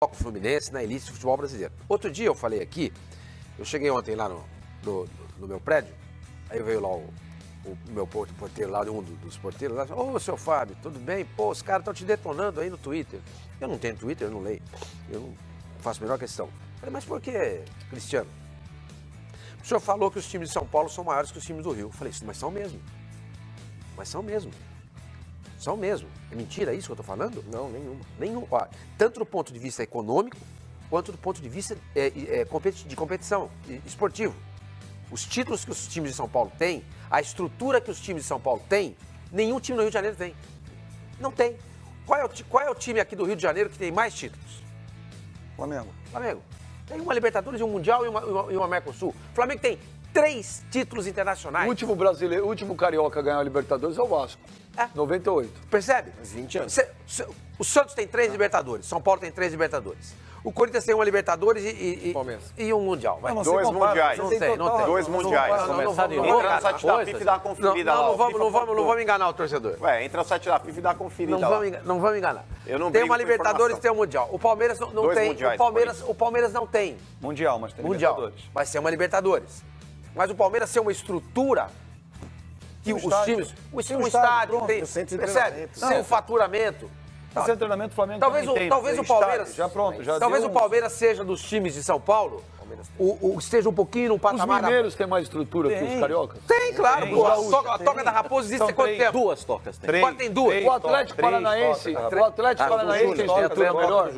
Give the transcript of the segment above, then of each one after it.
o Fluminense na elite do futebol brasileiro. Outro dia eu falei aqui, eu cheguei ontem lá no meu prédio, aí veio lá o meu porteiro lá, um dos porteiros lá, ô, seu Fábio, tudo bem? Pô, os caras estão te detonando aí no Twitter. Eu não tenho Twitter, eu não leio, eu não faço a menor questão. Eu falei, mas por que, Cristiano? O senhor falou que os times de São Paulo são maiores que os times do Rio. Eu falei, mas são mesmo. Mas são mesmo. São mesmo. É mentira isso que eu estou falando? Não, nenhuma. Nenhum. Tanto do ponto de vista econômico, quanto do ponto de vista de competição, esportivo. Os títulos que os times de São Paulo têm, a estrutura que os times de São Paulo têm, nenhum time no Rio de Janeiro tem. Não tem. Qual é o time aqui do Rio de Janeiro que tem mais títulos? Flamengo. Flamengo. Tem uma Libertadores, um Mundial e uma Mercosul. O Flamengo tem 3 títulos internacionais. O último brasileiro, o último carioca a ganhar a Libertadores é o Vasco. 98. Percebe? 20 anos. O Santos tem 3 Libertadores, São Paulo tem 3 Libertadores. O Corinthians tem uma Libertadores e um Mundial. Vai. Não, 2 mundiais. Não tem. 2 mundiais. Entra no site da FIFA e dá uma conferida lá. Não vamos enganar o torcedor. Ué, entra no site da FIFA e dá uma conferida lá. Não vamos enganar. Eu não tem brigo uma com Libertadores e informação. tem um Mundial. O Palmeiras não Dois tem. mundiais, O Palmeiras não tem. Mundial, mas tem Mundial. Libertadores. Vai ser uma Libertadores. Mas o Palmeiras tem uma estrutura que os times. O estádio pronto, tem. o centro de Percebe? treinamento. Sem o faturamento. O centro de treinamento do Flamengo Talvez também tem. talvez o Tem estádio, Palmeiras. já pronto, já talvez deu o Palmeiras seja dos times de São Paulo. Esteja um pouquinho num Os patamar. mineiros têm mais estrutura que os cariocas? Tem, claro. Tem. Pô, a Gaúcho, toca da Raposa existe há São quanto três. tempo? 2 tocas tem. Três. Quanto tem 2? O Atlético Paranaense, tem estrutura melhor?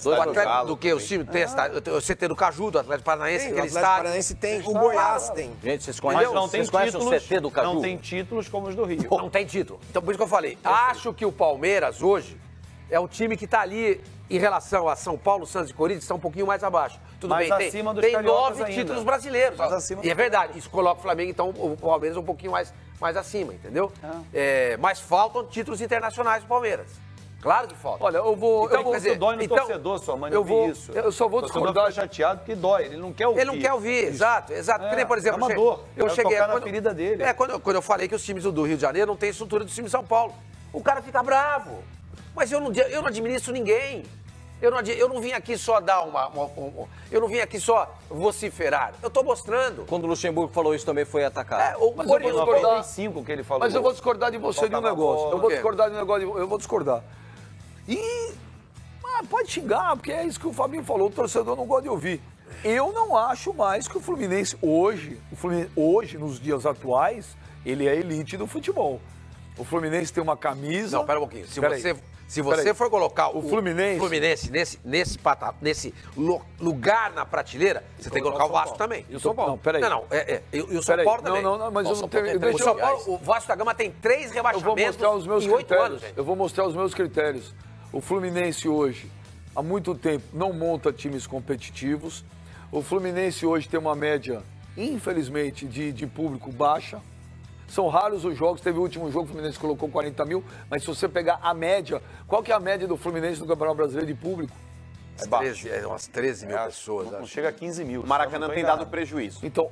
O Atlético do que? O time tem o CT do Caju, do Atlético Paranaense, O aquele Atlético estádio. Paranaense tem, o Goiás tem. Gente, vocês Mas conhecem, não tem vocês conhecem o títulos, CT do Caju? não tem títulos como os do Rio. Não tem título. Então, por isso que eu falei. Acho que o Palmeiras, hoje, é o time que está ali, em relação a São Paulo, Santos e Corinthians, está um pouquinho mais abaixo. Tudo Mais bem, acima dos tem cariocas 9 ainda. títulos brasileiros. Mais acima E é dos verdade, isso coloca o Flamengo, então, o Palmeiras um pouquinho mais acima, entendeu? Mas faltam títulos internacionais do Palmeiras. Claro que faltam. Olha, eu vou... Então, eu vou quer dizer, Dói no então, torcedor, sua mãe, eu vou- isso. eu só vou O torcedor discordar. fica chateado porque dói, ele não quer ouvir. Ele não quer ouvir, exato. Que nem, por exemplo, é uma dor. eu Quero cheguei... tocar na ferida dele. Quando eu falei que os times do Rio de Janeiro não têm estrutura do time de São Paulo. O cara fica bravo. Mas eu não administro ninguém. Eu não vim aqui só dar eu não vim aqui só vociferar. Eu estou mostrando. Quando o Luxemburgo falou isso também foi atacado. Mas eu vou discordar. 45 que ele falou. Mas eu vou discordar de você de um negócio. Eu vou discordar de um negócio. Eu vou discordar. Pode xingar, porque é isso que o Fabinho falou. O torcedor não gosta de ouvir. Eu não acho mais que o Fluminense hoje, nos dias atuais, ele é elite do futebol. O Fluminense tem uma camisa... Não, pera um pouquinho. Se Pera você aí. for colocar O Fluminense nesse lugar na prateleira, você tem que colocar o Vasco também. E o São Paulo. Não, peraí. E o São Paulo também. Não, mas eu não tenho... O São Paulo, o Vasco da Gama tem 3 Eu vou rebaixamentos mostrar os meus em 8 critérios. anos, gente. Eu vou mostrar os meus critérios. O Fluminense hoje, há muito tempo, não monta times competitivos. O Fluminense hoje tem uma média, infelizmente, de público baixa. São raros os jogos. Teve o último jogo, o Fluminense colocou 40 mil. Mas se você pegar a média, qual que é a média do Fluminense no Campeonato Brasileiro de público? Umas 13 mil pessoas. Não acho. chega a 15 mil. O Maracanã tem dado prejuízo. Então,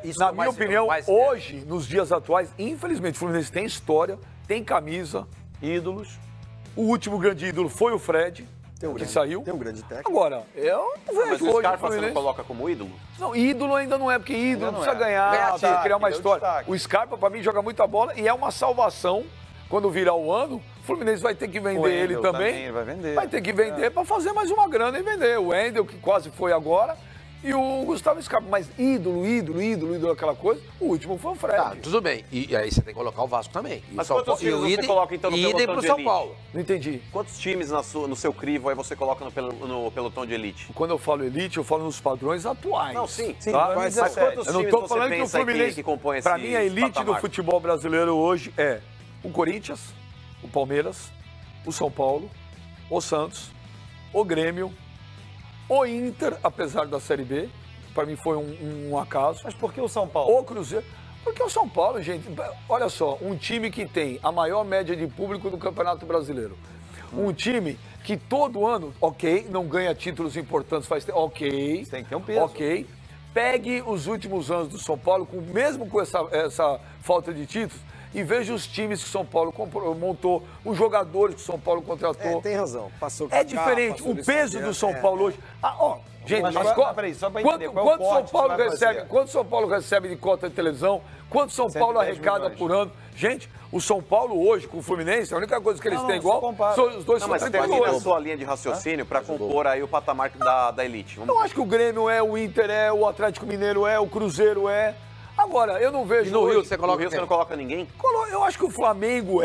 isso na é minha mais- opinião, mais- hoje, nos dias atuais, infelizmente, o Fluminense tem história, tem camisa. Ídolos. O último grande ídolo foi o Fred, que saiu. Tem um grande técnico. Agora, eu não Mas vejo o hoje o Scarpa você não Fluminense... coloca como ídolo? Não, ídolo ainda não é, porque ídolo Ainda não precisa é. ganhar, Ganhar precisa título, criar uma deu história. destaque. O Scarpa, pra mim, joga muita bola e é uma salvação. Quando virar o ano, o Fluminense vai ter que vender O ele Wendel também. também vai vender. Vai ter que vender pra fazer mais uma grana e vender. O Wendel, que quase foi agora, e o Gustavo Scarpa. Mas ídolo, aquela coisa, o último foi o Fred. Tá, tudo bem. E aí você tem que colocar o Vasco também. E Mas o São quantos Paulo, times você coloca, então, no idem pelotão pro de São elite? Paulo. Não entendi. Quantos times no seu crivo aí você coloca no pelotão de elite? Quando eu falo elite, eu falo nos padrões atuais. Não, sim. Tá? Mas quantos Eu não times tô você falando que o pensa Fluminense... que compõe esse Pra mim, a elite patamar? do futebol brasileiro hoje é o Corinthians, o Palmeiras, o São Paulo, o Santos, o Grêmio, o Inter, apesar da Série B. Pra mim foi um acaso. Mas por que o São Paulo? O Cruzeiro. Porque o São Paulo, gente, olha só, um time que tem a maior média de público do Campeonato Brasileiro. Um time que todo ano, ok, não ganha títulos importantes faz tempo, ok. Tem que ter um peso. Ok. Pegue os últimos anos do São Paulo, mesmo com essa falta de títulos, e vejo os times que São Paulo montou, os jogadores que São Paulo contratou. Tem razão. Passou É diferente. O peso do São Paulo hoje. Gente, peraí, só pra entender quanto São Paulo recebe de cota de televisão? Quanto São Paulo arrecada por ano? Gente, o São Paulo hoje, com o Fluminense, a única coisa que eles têm igual são os dois Não, mas termina a sua linha de raciocínio para compor aí o patamar da elite. Eu acho que o Grêmio o Inter o Atlético Mineiro o Cruzeiro Agora, eu não vejo... E no Rio você coloca No Rio você não coloca ninguém? Eu acho que o Flamengo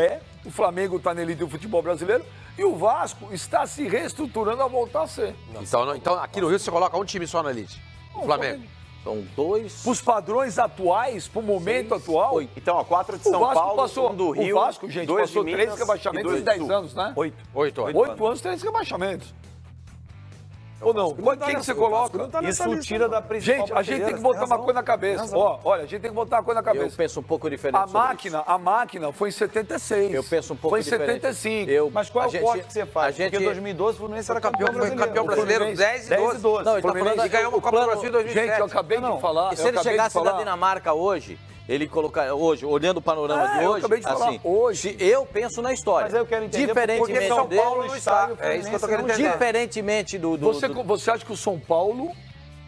o Flamengo está na elite do futebol brasileiro e o Vasco está se reestruturando a voltar a ser. Então aqui no Rio você coloca um time só na elite. O Flamengo. São 2... Para os padrões atuais, para o momento atual... 8. Então, ó, 4 de São Vasco Paulo, passou, um do Rio, o Vasco, gente, 2 passou de 3 Minas rebaixamentos e em 2 10 do Sul. anos, né? 8 8 anos, 3 rebaixamentos. Ou não? Quem que você coloca? Isso tira da principal Gente, a gente tem que botar uma coisa na cabeça. Olha, a gente tem que botar uma coisa na cabeça. Eu penso um pouco diferente A máquina foi em 76. Eu penso um pouco foi em diferente. 75. Mas qual é o corte que você faz? Porque em 2012 o Fluminense era campeão brasileiro. Foi campeão brasileiro 10 e 12. Não, ele tá falando E ganhou uma Copa do Brasil em 2007. Gente, eu acabei de falar. E se ele chegasse da Dinamarca hoje, ele colocar hoje, olhando o panorama de eu hoje, acabei de falar, assim, hoje. eu penso na história. Mas eu quero entender diferentemente São Paulo não está. É isso que eu tô querendo entender. Diferentemente do Você acha que o São Paulo...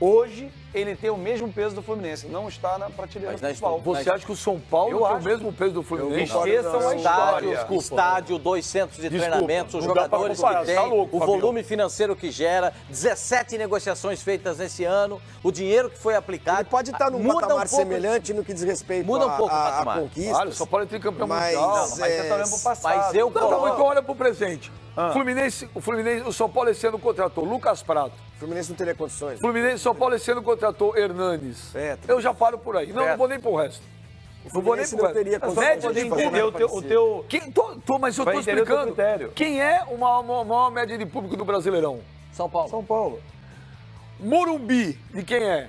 Hoje, ele tem o mesmo peso do Fluminense. Não está na prateleira Mas do na futebol. Você acha que o São Paulo Eu tem o acho. mesmo peso do Fluminense? Esqueçam a história. estádio, 2 centros de treinamentos, os não dá pra jogadores comparar, que tem, tá louco, o Fabião. volume financeiro que gera, 17 negociações feitas esse ano, o dinheiro que foi aplicado. Ele pode estar num muda patamar um pouco, semelhante no que diz respeito Muda um pouco o a patamar. conquistas. Claro, o São Paulo é tricampeão Mas, mundial. Mas você está olhando pro passado. Mas eu Não, então coloco... olha pro presente. O São Paulo esse ano contratou Lucas Prato. O Fluminense não teria condições. São Paulo esse ano contratou Hernanes. Petro. Eu já paro por aí. Não vou nem pro resto. Não vou nem Fluminense pro não teria resto. condições Média de de fazer Entender público. o teu... Mas eu Vai tô entender o teu explicando. critério. Quem é a maior média de público do Brasileirão? São Paulo. São Paulo. Morumbi, de quem é?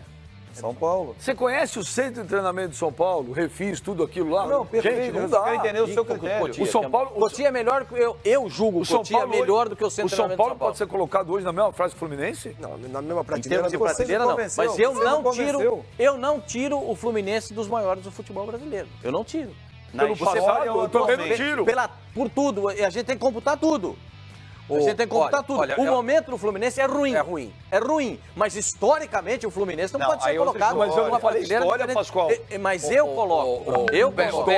São Paulo. Você conhece o centro de treinamento de São Paulo? Refis, tudo aquilo lá? Não, perfeito. Gente, não Eu dá. quero entender o seu critério. O São Paulo... Cotia é melhor que eu julgo o Cotia melhor do que o centro de O São treinamento Paulo de São Paulo. pode ser colocado hoje na mesma frase que o Fluminense? Não, na mesma Em prateleira. termos de você prateleira, me não. convenceu. Mas eu Você não me convenceu. tiro o Fluminense dos maiores do futebol brasileiro. Eu não tiro. Pelo passado, eu também não tiro. Por tudo. A gente tem que computar tudo. A gente tem que computar tudo. O momento do Fluminense é ruim. É ruim. É ruim. Mas historicamente o Fluminense não pode ser aí outra colocado Mas eu não numa falei prateleira história, diferente. Pascoal. Mas eu coloco. Eu coloco.